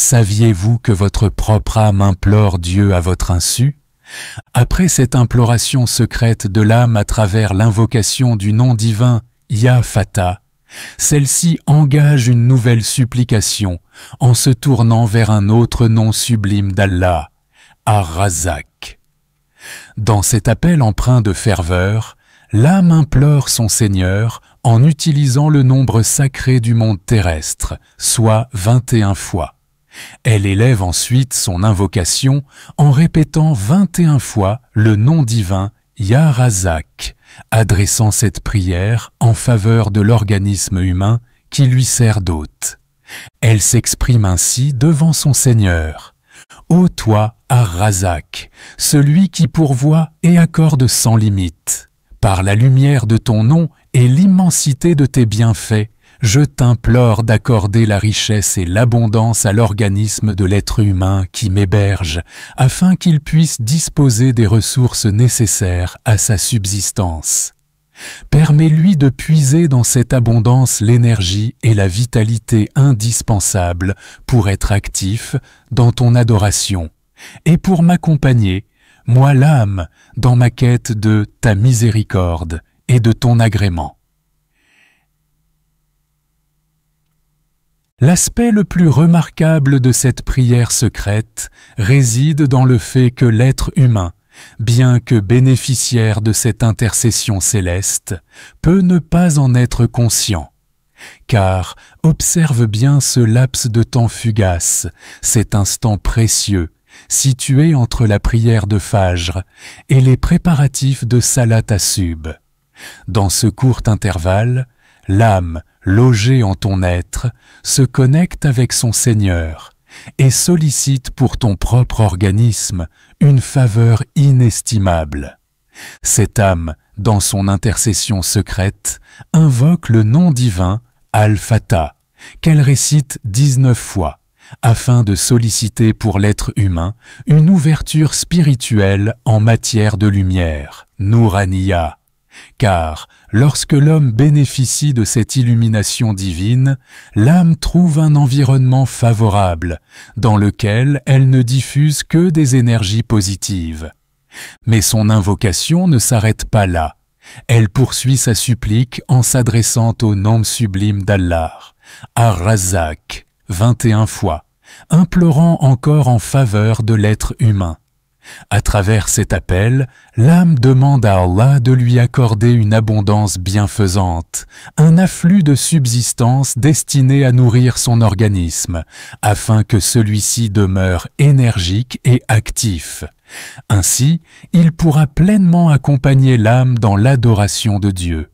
Saviez-vous que votre propre âme implore Dieu à votre insu? Après cette imploration secrète de l'âme à travers l'invocation du nom divin Ya Fata, celle-ci engage une nouvelle supplication en se tournant vers un autre nom sublime d'Allah, Ar-Razak. Dans cet appel empreint de ferveur, l'âme implore son Seigneur en utilisant le nombre sacré du monde terrestre, soit 21 fois. Elle élève ensuite son invocation en répétant 21 fois le nom divin Ya Razak, adressant cette prière en faveur de l'organisme humain qui lui sert d'hôte. Elle s'exprime ainsi devant son Seigneur. Ô toi, Ar-Razak, celui qui pourvoit et accorde sans limite. Par la lumière de ton nom et l'immensité de tes bienfaits, je t'implore d'accorder la richesse et l'abondance à l'organisme de l'être humain qui m'héberge, afin qu'il puisse disposer des ressources nécessaires à sa subsistance. Permets-lui de puiser dans cette abondance l'énergie et la vitalité indispensables pour être actif dans ton adoration, et pour m'accompagner, moi l'âme, dans ma quête de ta miséricorde et de ton agrément. L'aspect le plus remarquable de cette prière secrète réside dans le fait que l'être humain, bien que bénéficiaire de cette intercession céleste, peut ne pas en être conscient. Car observe bien ce laps de temps fugace, cet instant précieux, situé entre la prière de Fajr et les préparatifs de Salat as-Subh. Dans ce court intervalle, l'âme, logée en ton être, se connecte avec son Seigneur et sollicite pour ton propre organisme une faveur inestimable. Cette âme, dans son intercession secrète, invoque le nom divin Al-Fata, qu'elle récite 19 fois, afin de solliciter pour l'être humain une ouverture spirituelle en matière de lumière, Nouraniya. Car lorsque l'homme bénéficie de cette illumination divine, l'âme trouve un environnement favorable, dans lequel elle ne diffuse que des énergies positives. Mais son invocation ne s'arrête pas là. Elle poursuit sa supplique en s'adressant au nom sublime d'Allah, Ar-Razak, 21 fois, implorant encore en faveur de l'être humain. À travers cet appel, l'âme demande à Allah de lui accorder une abondance bienfaisante, un afflux de subsistance destiné à nourrir son organisme, afin que celui-ci demeure énergique et actif. Ainsi, il pourra pleinement accompagner l'âme dans l'adoration de Dieu.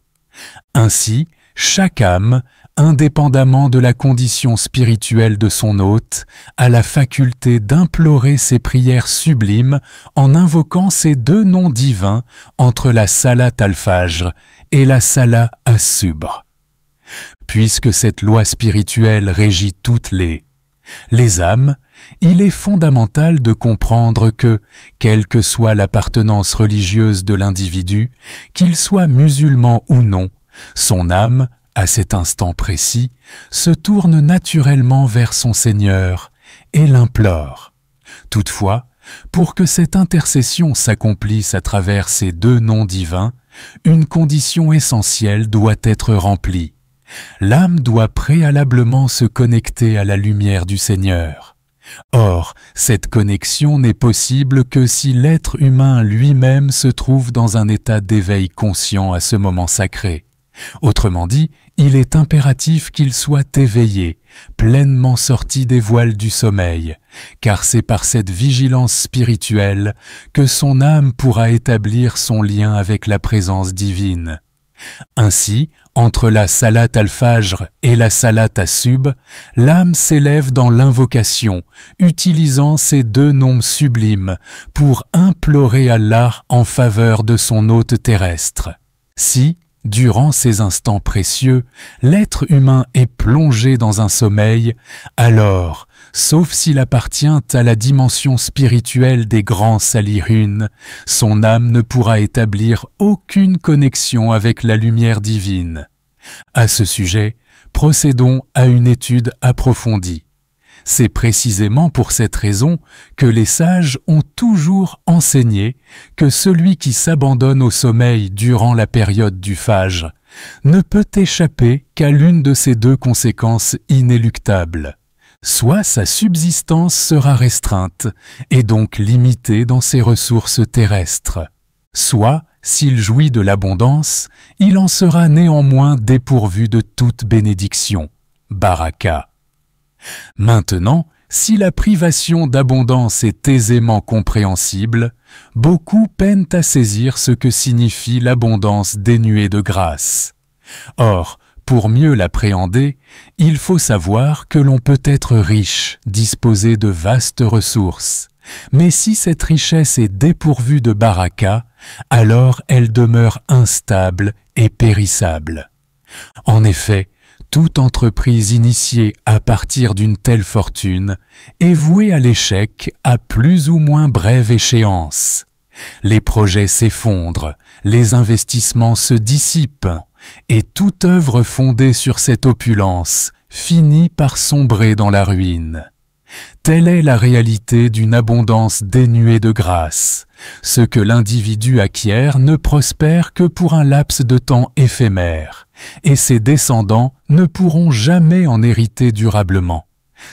Ainsi, chaque âme, indépendamment de la condition spirituelle de son hôte, a la faculté d'implorer ses prières sublimes en invoquant ces deux noms divins entre la Salat al-Fajr et la Salat as-Subh. Puisque cette loi spirituelle régit toutes les âmes, il est fondamental de comprendre que, quelle que soit l'appartenance religieuse de l'individu, qu'il soit musulman ou non, son âme, à cet instant précis, se tourne naturellement vers son Seigneur et l'implore. Toutefois, pour que cette intercession s'accomplisse à travers ces deux noms divins, une condition essentielle doit être remplie. L'âme doit préalablement se connecter à la lumière du Seigneur. Or, cette connexion n'est possible que si l'être humain lui-même se trouve dans un état d'éveil conscient à ce moment sacré. Autrement dit, il est impératif qu'il soit éveillé, pleinement sorti des voiles du sommeil, car c'est par cette vigilance spirituelle que son âme pourra établir son lien avec la présence divine. Ainsi, entre la Salat al-Fajr et la Salat as-Subh, l'âme s'élève dans l'invocation, utilisant ces deux noms sublimes pour implorer Allah en faveur de son hôte terrestre. Si, durant ces instants précieux, l'être humain est plongé dans un sommeil, alors, sauf s'il appartient à la dimension spirituelle des grands Salihun, son âme ne pourra établir aucune connexion avec la lumière divine. À ce sujet, procédons à une étude approfondie. C'est précisément pour cette raison que les sages ont toujours enseigné que celui qui s'abandonne au sommeil durant la période du phage ne peut échapper qu'à l'une de ces deux conséquences inéluctables. Soit sa subsistance sera restreinte et donc limitée dans ses ressources terrestres, soit, s'il jouit de l'abondance, il en sera néanmoins dépourvu de toute bénédiction, baraka. Maintenant, si la privation d'abondance est aisément compréhensible, beaucoup peinent à saisir ce que signifie l'abondance dénuée de grâce. Or, pour mieux l'appréhender, il faut savoir que l'on peut être riche, disposer de vastes ressources. Mais si cette richesse est dépourvue de baraka, alors elle demeure instable et périssable. En effet, toute entreprise initiée à partir d'une telle fortune est vouée à l'échec à plus ou moins brève échéance. Les projets s'effondrent, les investissements se dissipent, et toute œuvre fondée sur cette opulence finit par sombrer dans la ruine. Telle est la réalité d'une abondance dénuée de grâce. Ce que l'individu acquiert ne prospère que pour un laps de temps éphémère, et ses descendants ne pourront jamais en hériter durablement.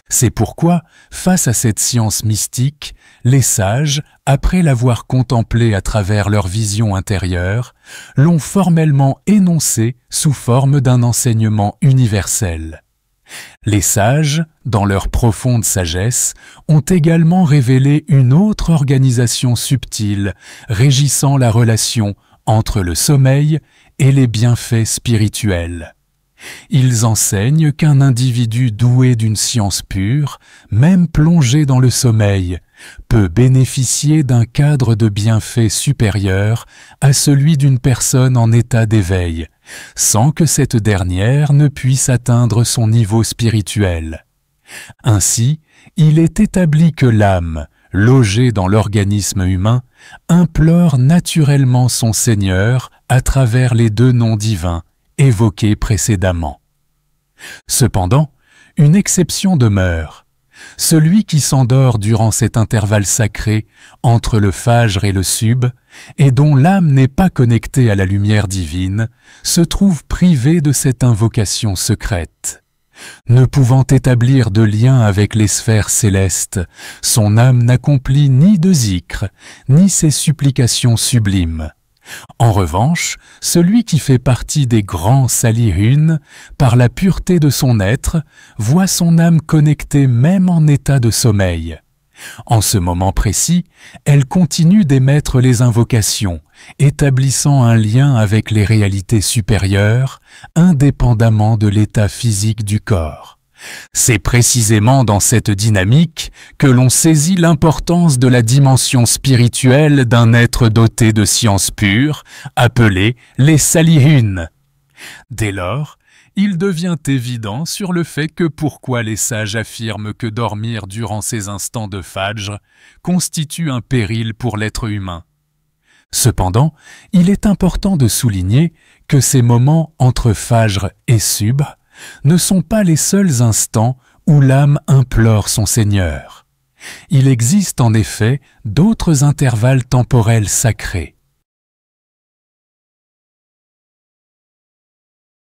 C'est pourquoi, face à cette science mystique, les sages, après l'avoir contemplée à travers leur vision intérieure, l'ont formellement énoncée sous forme d'un enseignement universel. Les sages, dans leur profonde sagesse, ont également révélé une autre organisation subtile régissant la relation entre le sommeil et les bienfaits spirituels. Ils enseignent qu'un individu doué d'une science pure, même plongé dans le sommeil, peut bénéficier d'un cadre de bienfaits supérieur à celui d'une personne en état d'éveil, sans que cette dernière ne puisse atteindre son niveau spirituel. Ainsi, il est établi que l'âme, logée dans l'organisme humain, implore naturellement son Seigneur à travers les deux noms divins évoqués précédemment. Cependant, une exception demeure. Celui qui s'endort durant cet intervalle sacré entre le fajr et le sub, et dont l'âme n'est pas connectée à la lumière divine, se trouve privé de cette invocation secrète. Ne pouvant établir de lien avec les sphères célestes, son âme n'accomplit ni de zikr, ni ses supplications sublimes. En revanche, celui qui fait partie des grands salihun, par la pureté de son être, voit son âme connectée même en état de sommeil. En ce moment précis, elle continue d'émettre les invocations, établissant un lien avec les réalités supérieures, indépendamment de l'état physique du corps. C'est précisément dans cette dynamique que l'on saisit l'importance de la dimension spirituelle d'un être doté de science pure, appelé les salihun. Dès lors, il devient évident sur le fait que pourquoi les sages affirment que dormir durant ces instants de fajr constitue un péril pour l'être humain. Cependant, il est important de souligner que ces moments entre fajr et sub ne sont pas les seuls instants où l'âme implore son Seigneur. Il existe en effet d'autres intervalles temporels sacrés.